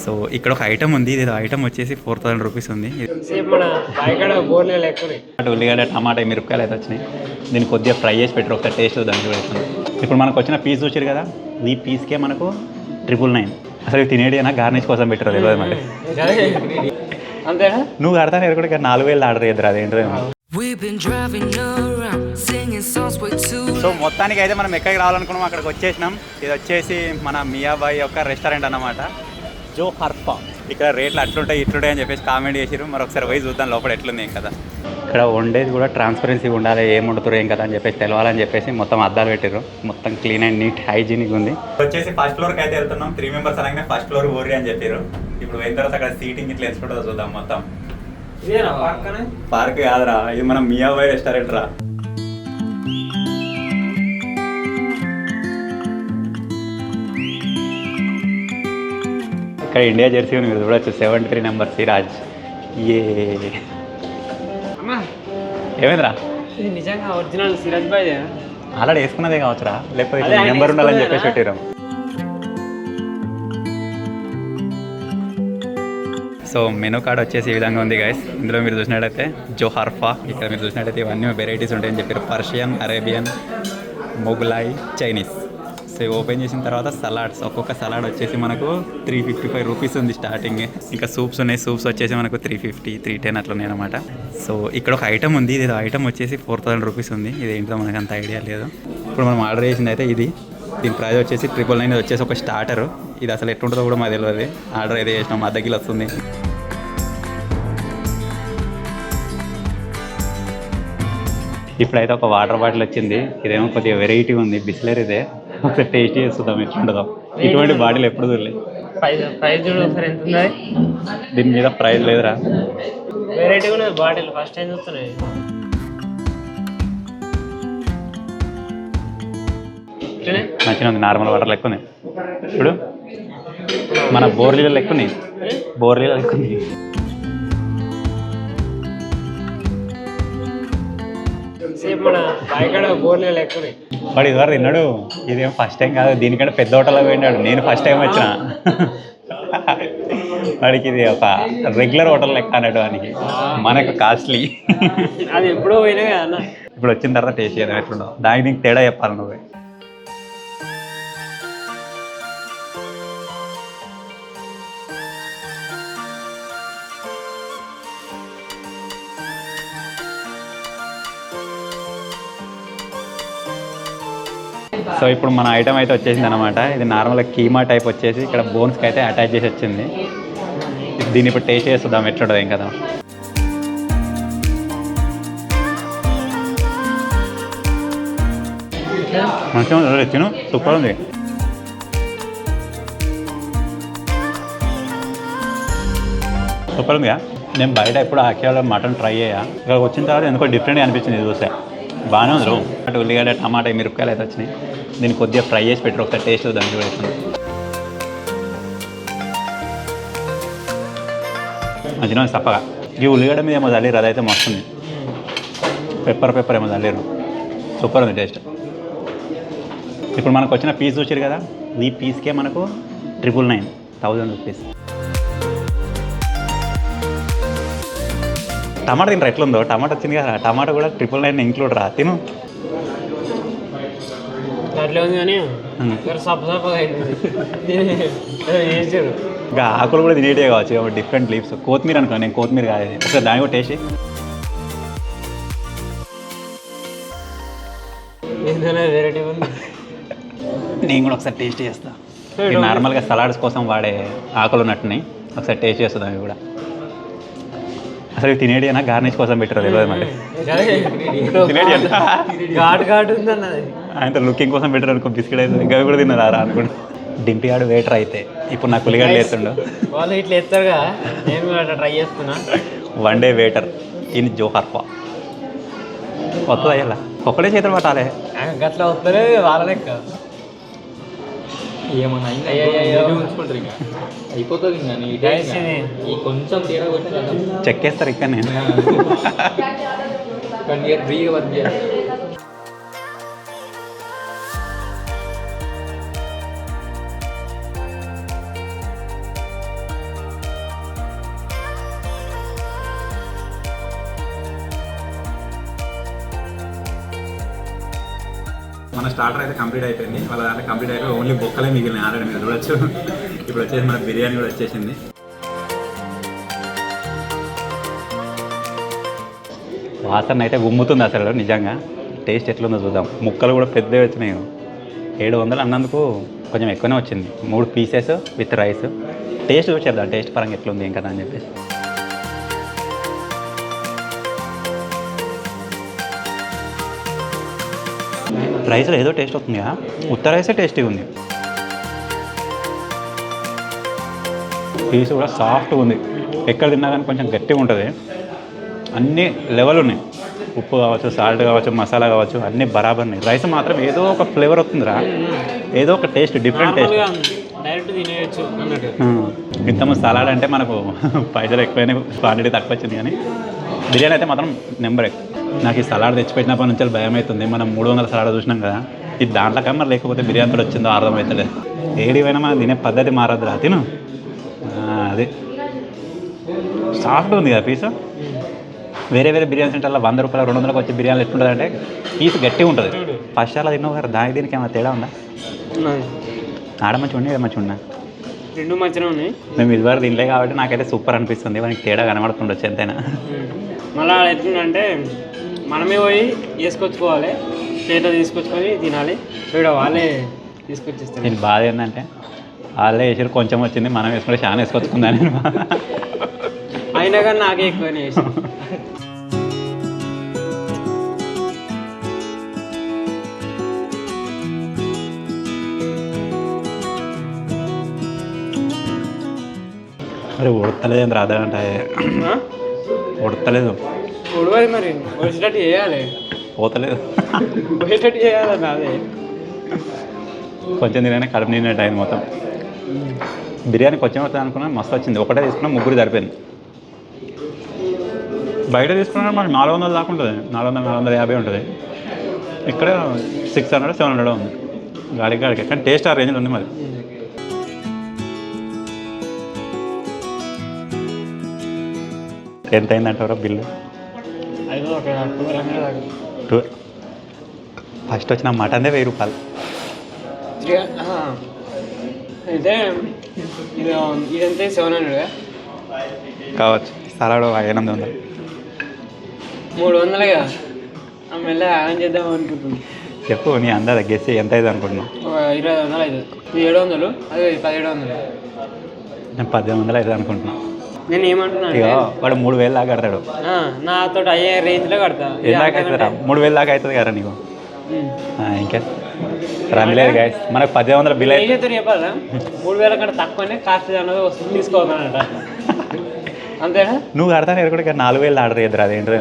So ఇక్కడ ఒక item ఉంది, ఇది ఐటమ్ వచ్చేసి 4000 రూపీస్ ఉంది. అటు ఉల్లిగడ్డ టమాటా మిరపకాయలు అయితే వచ్చినాయి. దీన్ని కొద్దిగా ఫ్రై చేసి పెట్టారు, ఒకసారి టేస్ట్ దాన్ని చూడేస్తాను. ఇప్పుడు మనకు వచ్చిన పీస్ చూసారు కదా, ఈ పీస్కే మనకు 999. అసలు తినేది అయినా గార్నిష్ కోసం పెట్టరు తెలియదు మరి. అంతేనా? నువ్వు కడతాను ఎక్కడ 4000 ఆర్డర్ చేద్దరు అదేంటో. సో మొత్తానికి అయితే మనం ఎక్కడికి రావాలనుకున్నాం అక్కడికి వచ్చేసినాం. ఇది వచ్చేసి మన మియాబాయ్ యొక్క రెస్టారెంట్ అన్నమాట, జో హర్ఫా. ఇక్కడ రేట్లు అట్లుంటాయి ఇట్లుంటాయి అని చెప్పేసి కామెంట్ చేసారు. మరి ఒకసారి పోయి చూద్దాం లోపల ఎట్లుంది ఏం కదా. ఇక్కడ వండేది కూడా ట్రాన్స్పరెన్సీ ఉండాలి, ఏం వండుతారు ఏం కదా అని చెప్పేసి తెలవాలని చెప్పేసి మొత్తం అద్దాలు పెట్టారు. మొత్తం క్లీన్ అండ్ నీట్ హైజీనిక్ ఉంది. వచ్చేసి ఫస్ట్ ఫ్లోర్కి అయితే వెళ్తున్నాం. 3 మెంబర్స్ అలాగే ఫస్ట్ ఫ్లోర్ ఓరి అని చెప్పారు. ఇప్పుడు పోయిన తర్వాత అక్కడ సీటింగ్ ఇట్లా ఎన్స్కుంటుందో చూద్దాం. మొత్తం పార్క్ కాదురా, ఇది మనం మియాబాయ్ రెస్టారెంట్ రా. ఇక్కడ ఇండియా జెర్సీ ఉంది, మీరు చూడొచ్చు. 73 నెంబర్ సిరాజ్. ఏమైందిరా? నిజంగా ఒరిజినల్ సిరాజ్ బాయ్ ఆల్రెడీ వేసుకున్నదే కావచ్చురా, లేకపోతే నెంబర్ ఉండాలని చెప్పేసి పెట్టిరాం. సో మెనూ కార్డ్ వచ్చేసి ఈ విధంగా ఉంది గైస్. ఇందులో మీరు చూసినట్టయితే జో హర్ఫా, ఇక్కడ మీరు చూసినట్టయితే ఇవన్నీ వెరైటీస్ ఉంటాయని చెప్పారు. Persian, Arabian, Mughlai, Chinese. So ఇవి ఓపెన్ చేసిన తర్వాత సలాడ్స్, ఒక్కొక్క సలాడ్ వచ్చేసి మనకు 355 రూపీస్ ఉంది స్టార్టింగ్. ఇంకా సూప్స్ ఉన్నాయి, సూప్స్ వచ్చేసి మనకు 350, 310 అట్లున్నాయి అనమాట. సో ఇక్కడ ఒక ఐటమ్ ఉంది, ఇది ఐటమ్ వచ్చేసి 4000 రూపీస్ ఉంది. ఇది ఏంటో మనకు అంత ఐడియా లేదు. ఇప్పుడు మనం ఆర్డర్ చేసింది అయితే ఇది. దీని ప్రైస్ వచ్చేసి 999. ఇది వచ్చేసి ఒక స్టార్టర్. ఇది అసలు ఎట్లుంటుందో కూడా మాకు తెలియదు. ఆర్డర్ అయితే చేసినాం, మా దగ్గర వస్తుంది. ఇప్పుడైతే ఒక వాటర్ బాటిల్ వచ్చింది. ఇదేమో కొద్దిగా వెరైటీ ఉంది, బిస్లర్. ఇదే ఒకసారి టేస్ట్ చేస్తుందాం ఎట్లుంటుందో. ఇటువంటి బాటిల్ ఎప్పుడు చూడలేదు. దీని మీద ప్రైస్ లేదురా. వెరైటీ బాటిల్ ఫస్ట్ టైం చూస్తున్నాయి. మంచిగా ఉంది, నార్మల్ వాటర్ లెక్క ఉంది. ఇప్పుడు మన బోర్లీల లెక్క ఉంది, బోర్లీల లెక్క ఉంది. వాడు ఇదివరకు తిన్నాడు, ఇదేం ఫస్ట్ టైం కాదు. దీనికంటే పెద్ద హోటల్లో పోయినాడు, నేను ఫస్ట్ టైం వచ్చిన. వాడికి ఇది ఒక రెగ్యులర్ హోటల్ లెక్క అన్నట్టు, వానికి మనకు కాస్ట్లీ. అది ఎప్పుడో పోయినా కదా. ఇప్పుడు వచ్చిన తర్వాత టేస్ట్ చేద్దాం ఎట్లుండవు. దానికి నీకు తేడా చెప్పాలి నువ్వే. సో ఇప్పుడు మన ఐటమ్ అయితే వచ్చేసింది అనమాట. ఇది నార్మల్గా కీమా టైప్ వచ్చేసి ఇక్కడ బోన్స్కి అయితే అటాచ్ చేసి వచ్చింది. దీన్ని ఇప్పుడు టేస్ట్ చేస్తుందాం ఎట్లుంటుంది ఏం కదా. మంచిగా తిను, సూపర్ ఉంది. సూపర్ ఉందిగా. నేను బయట ఎప్పుడు ఆకేవాళ్ళ మటన్ ట్రై అయ్యా, ఇక్కడ వచ్చిన తర్వాత ఎందుకో డిఫరెంట్గా అనిపించింది. ఇది చూస్తే బాగానే ఉంది. అటు ఉల్లిగడ్డ టమాటా మిరపకాయలు అయితే వచ్చినాయి. దీన్ని కొద్దిగా ఫ్రై చేసి పెట్టారు, ఒకసారి టేస్ట్ దాన్ని చూడేస్తాను. మంచిగా సప్పగా. ఈ ఉల్లిగడ్డ మీద ఏమో చల్లేరు, అదైతే మస్తుంది. పెప్పర్ ఏమో చల్లేరు. సూపర్ ఉంది టేస్ట్. ఇప్పుడు మనకు వచ్చిన పీస్ చూసారు కదా, ఈ పీస్కే మనకు 999, 1000 రూపీస్. టమాటా తింటారా ఎట్లుందో? టమాటా వచ్చింది కదా, టమాటా కూడా 999 ఇంక్లూడ్ రా. తిను. ఇంకా ఆకులు కూడా తినేటివే కావచ్చు, డిఫరెంట్ లీవ్స్. కొత్తిమీర అనుకో, నేను కొత్తిమీర కాదు. ఒకసారి దాన్ని కూడా టేస్ట్. నేను కూడా ఒకసారి టేస్ట్ చేస్తా. నార్మల్గా సలాడ్స్ కోసం వాడే ఆకులు ఉన్నట్టున్నాయి, ఒకసారి టేస్ట్ చేస్తుంది అవి కూడా. అసలు తినేది అయినా గార్నిష్ కోసం పెట్టరు తెలియదు మరి. ఆయన లుకింగ్ కోసం పెట్టారు అనుకో, బిస్కెట్ అయితే ఇంకా కూడా తిన్నదారా అనుకుంటా. డింపియాడు వెయిటర్ అయితే ఇప్పుడు నాకు ఉల్లిగడ్డలు వేస్తుండో వాళ్ళు ఇట్లా ఎత్తారుగా, నేను ట్రై చేస్తున్నా. వన్ డే వెయిటర్ ఇన్ జో హర్ఫా. వస్తుంది అయ్యా, ఒక్కడే చేతులు పట్టాలి. గట్లా వస్తారు వాళ్ళ లెక్క. ఏమన్నా ఉంచుకుంటారు, ఇంకా అయిపోతుంది. ఇంకా కొంచెం తేడా కొట్టి చెక్కేస్తారు ఇక్కడ. నేను ఫ్రీగా వర్క్ చేయాలి. స్టార్టర్ అయితే కంప్లీట్ అయిపోయింది, వాళ్ళ దాంట్లో కంప్లీట్ అయిపోయి ఓన్లీ బొక్కలే మిగిలినాయి. ఆల్రెడీ మీరు చూడొచ్చు. ఇప్పుడు వచ్చేసి మన బిర్యానీ కూడా వచ్చేసింది. వాసన అయితే గుమ్ముతుంది అసలు నిజంగా. టేస్ట్ ఎట్లుందో చూద్దాం. ముక్కలు కూడా పెద్దవి వచ్చినాయి. 700 అన్నందుకు కొంచెం ఎక్కువనే వచ్చింది. 3 పీసెస్ విత్ రైస్. టేస్ట్ చూసేద్దాం, టేస్ట్ పరంగా ఎట్లుంది ఏం కదా అని చెప్పేసి. రైస్లో ఏదో టేస్ట్ వస్తుంది కదా, ఉత్త రైసే టేస్టీగా ఉంది. పీస్ కూడా సాఫ్ట్గా ఉంది. ఎక్కడ తిన్నా కానీ కొంచెం గట్టిగా ఉంటుంది. అన్ని లెవెల్ ఉన్నాయి. ఉప్పు కావచ్చు, సాల్ట్ కావచ్చు, మసాలా కావచ్చు, అన్నీ బరాబర్ ఉన్నాయి. రైస్ మాత్రం ఏదో ఒక ఫ్లేవర్ వస్తుందిరా, ఏదో ఒక టేస్ట్, డిఫరెంట్ టేస్ట్. డైరెక్ట్ తినేయచ్చు అన్నట్టు. ఇంతమంది సలాడ్ అంటే మనకు పైసలు ఎక్కువైనా క్వాంటిటీ తక్కువ వచ్చింది, కానీ బిర్యానీ అయితే మాత్రం నెంబర్ ఎక్కువ. నాకు ఈ సలాడ్ తెచ్చిపెట్టినప్పటి నుంచి భయం అవుతుంది. మనం 300 సలాడ్ చూసినాం కదా, ఇది దాంట్లో కమ్మర్ లేకపోతే బిర్యానీ కూడా వచ్చిందో అర్థమవుతుంది. ఏడిపోయినా మనం తినే పద్ధతి మారద్దురా. తిను, అది సాఫ్ట్ ఉంది కదా పీసు. వేరే వేరే బిర్యానీ సెంటర్లో 100 రూపాయలు 200కి వచ్చే బిర్యానీ ఎట్లుంటుంది అంటే పీసు గట్టిగా ఉంటుంది. ఫస్ట్ అలా తిన్నావు కదా, దీనికి ఏమైనా తేడా ఉందా? ఆడ మంచిగా ఉండి, మంచిగా ఉన్నా, రెండు మంచిగా ఉన్నాయి. మేము ఇదివరకు తినలే కాబట్టి నాకైతే సూపర్ అనిపిస్తుంది. మనకి తేడా కనబడుతుండొచ్చు ఎంతైనా. మళ్ళీ ఎట్లుందంటే మనమే పోయి వేసుకొచ్చుకోవాలి, ప్లేట్లో తీసుకొచ్చుకొని తినాలి. ఇక్కడ వాళ్ళే తీసుకొచ్చేస్తారు. నేను బాధ ఏంటంటే వాళ్ళే వేసారు, కొంచెం వచ్చింది, మనం వేసుకుంటే చాలా వేసుకొచ్చుకుందా నేను. అయినా కానీ నాకే ఎక్కువనే వేసి. మరి ఉడతలేదు రాదంట, ఉడతలేదు. ఉడవాలి మరి, వచ్చేటట్టు చేయాలి. పోతలేదు, వచ్చేటట్టు చేయాలన్న అదే. కొంచెం తినగానే కడుపు నిండినట్టు అయింది మొత్తం. బిర్యానీ కొంచెం వస్తుంది అనుకున్నా, మస్తు వచ్చింది. ఒకటే తీసుకున్నా, 3 సరిపోయింది. బయట తీసుకున్నా మనకి 400 దాకా ఉంటుంది, 400-450 ఉంటుంది. ఇక్కడ 600-700 ఉంది గాడికి. కానీ టేస్ట్ ఆ రేంజ్లో ఉంది. మరి ఎంత అయిందంటారా బిల్లు? ఫస్ట్ వచ్చిన మటన్దే 1000 రూపాయలు. అయితే ఇదంతా 700 కావచ్చు. సలాడ్ 800. 300 కదా, మెల్లగా ఆన్ చేద్దాం అనుకుంటుంది. చెప్పు నీ అందా గెస్ ఎంత అయింది అనుకుంటున్నావు? 20,000 అవుతుంది. 700, అదే 1700. నేను 1800 అవుతుంది అనుకుంటున్నాను. నేను ఏమంటున్నా ఇక వాడు 3000 దాకా కడతాడు. నాతో అయ్యే రేంజ్లో కడతా. ఎందాక అవుతుందా? 3000 దాకా అవుతుంది కదా నీకు. ఇంకా రంగులేదు గాయస్, మనకు 1800 బిల్ అయితే చెప్పాలా? 3000 కంటే తక్కువనే కాస్ట్ అన్నది వస్తుంది, తీసుకోవాలన్నట. అంతేనా? నువ్వు కడతాను ఎక్కడ కూడా 4000 ఆర్డర్ చేద్దరు. అదేంటో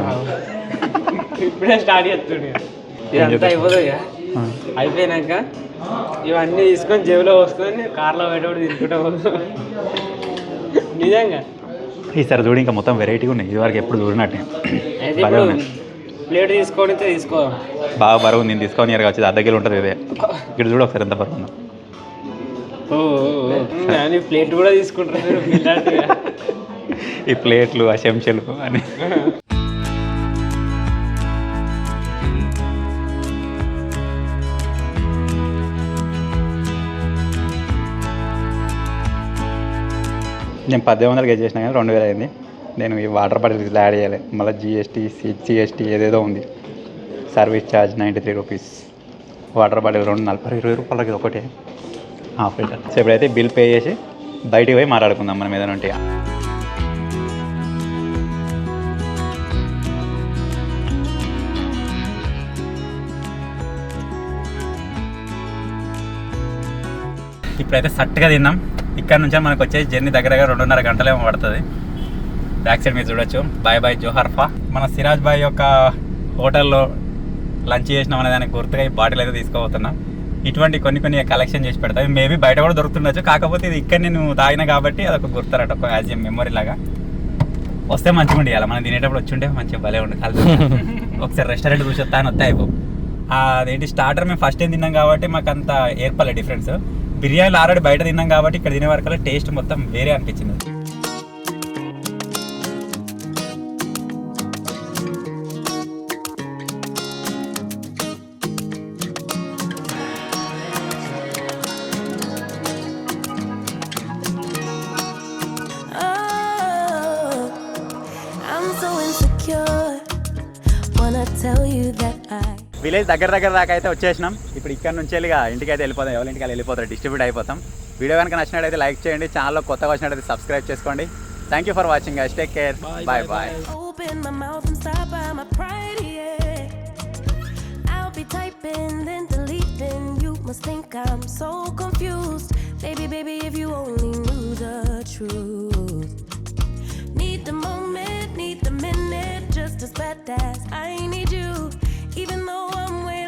ఇప్పుడే స్టార్ట్ చేస్తుండే. ఇదంతా అయిపోతుంది ఇక. అయిపోయినాక ఇవన్నీ తీసుకొని జేబులో పోసుకొని కార్లో పెట్టేవాడు తీసుకుంటా. నిజంగా ఈసారి చూడు ఇంకా మొత్తం వెరైటీగా ఉన్నాయి. ఇదివరకు ఎప్పుడు చూడనట్టు అయితే ఇప్పుడు ప్లేట్ తీసుకొని తీసుకో. బాగా బరువు ఉంది, నేను తీసుకొని కావచ్చు. 1/2 కిలో ఉంటుంది. ఇదే ఇక్కడ చూడు ఒకసారి ఎంత బరువు ఉందో. ఓ ప్లేట్ కూడా తీసుకుంటారు ఈ ప్లేట్లు, ఆ చెంచాలు అని. నేను 1800 గెట్ చేసినా కానీ 2000 అయింది. నేను ఈ వాటర్ బాటిల్ యాడ్ చేయాలి, మళ్ళీ GST ఏదేదో ఉంది. Service charge 93 rupees. Water bottle 20 రూపాయలకి ఒకటే, హాఫ్ లీటర్. సో ఇప్పుడైతే బిల్ పే చేసి బయటికి పోయి మాట్లాడుకుందాం మనం ఏదైనా ఉంటే. ఇప్పుడైతే సట్టుగా తిన్నాం. ఇక్కడ నుంచి మనకు వచ్చేసి జర్నీ దగ్గరగా 2.5 గంటలేమో పడుతుంది. బ్యాక్ సైడ్ మీరు చూడొచ్చు. బాయ్ బాయ్ జోహార్ఫా. మన సిరాజ్ బాయ్ యొక్క హోటల్లో లంచ్ చేసినాం అనే దానికి గుర్తుగా ఈ బాటిల్ అయితే తీసుకోబోతున్నాం. ఇటువంటి కొన్ని కలెక్షన్ చేసి పెడతాయి. మేబీ బయట కూడా దొరుకుతుండొచ్చు, కాకపోతే ఇది ఇక్కడ నేను తాగినా కాబట్టి అదొక గుర్తారట, ఒక యాజ్ ఏ మెమొరీ లాగా. వస్తే మంచిగా ఉండి ఇవ్వాలి, మనం తినేటప్పుడు వచ్చి ఉంటే మంచిగా భలే ఉండి కలిసి ఒకసారి రెస్టారెంట్ చూసి వస్తా అని వస్తే అయిపో. అదేంటి స్టార్టర్ మేము ఫస్ట్ టైం తిన్నాం కాబట్టి మాకు అంత ఏర్పడలే డిఫరెన్స్. బిర్యానీలు ఆల్రెడీ బయట తిన్నాం కాబట్టి ఇక్కడ తినే వరకల్లా టేస్ట్ మొత్తం వేరే అనిపించింది. tell you that I village దగ్గర దాకా అయితే వచ్చేసినాం. ఇప్పుడు ఇక్కడ నుంచి వెళ్ళి ఇంటికి అయితే వెళ్ళిపోతాం. ఎవరి ఇంటికి వెళ్ళిపోతారు, డిస్ట్రిబ్యూట్ అయిపోతాం. వీడియో కనుక నచ్చినట్టయితే లైక్ చేయండి, ఛానల్లో కొత్తగా వచ్చినట్టయితే సబ్స్క్రైబ్ చేసుకోండి. Thank you for watching guys. Take care. Bye bye. open my mouth and stop by my pride, yeah. I'll be typing then